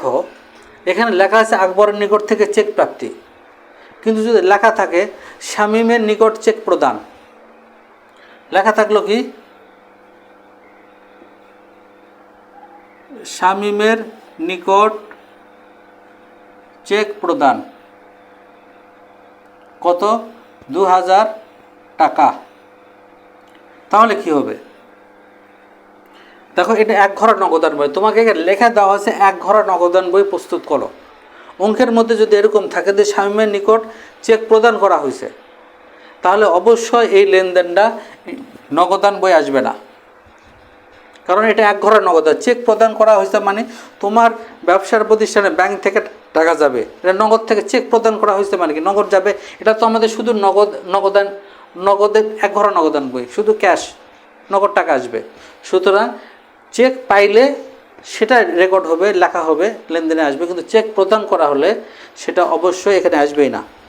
দেখো এখানে লেখা আছে আকবরের নিকট থেকে চেক প্রাপ্তি, কিন্তু যদি লেখা থাকে শামীমের নিকট চেক প্রদান, লেখা থাকলো কি শামীমের নিকট চেক প্রদান, কত? 2000 টাকা। তাহলে কি হবে? দেখো এটা এক ঘর নগদান বই, তোমাকে লেখা দেওয়া আছে এক ঘর নগদান বই প্রস্তুত করো। অঙ্কের মধ্যে যদি এরকম থাকে যে শামীমের নিকট চেক প্রদান করা হয়েছে, তাহলে অবশ্যই এই লেনদেনটা নগদান বই আসবে না, কারণ এটা এক ঘরের নগদান। চেক প্রদান করা হয়েছে মানে তোমার ব্যবসার প্রতিষ্ঠানে ব্যাংক থেকে টাকা যাবে, এটা নগদ থেকে চেক প্রদান করা হয়েছে মানে কি নগদ যাবে। এটা তো আমাদের শুধু নগদের এক ঘরের নগদান বই, শুধু ক্যাশ নগদ টাকা আসবে। সুতরাং চেক পাইলে সেটা রেকর্ড হবে, লেখা হবে, লেনদেনে আসবে, কিন্তু চেক প্রদান করা হলে সেটা অবশ্যই এখানে আসবেই না।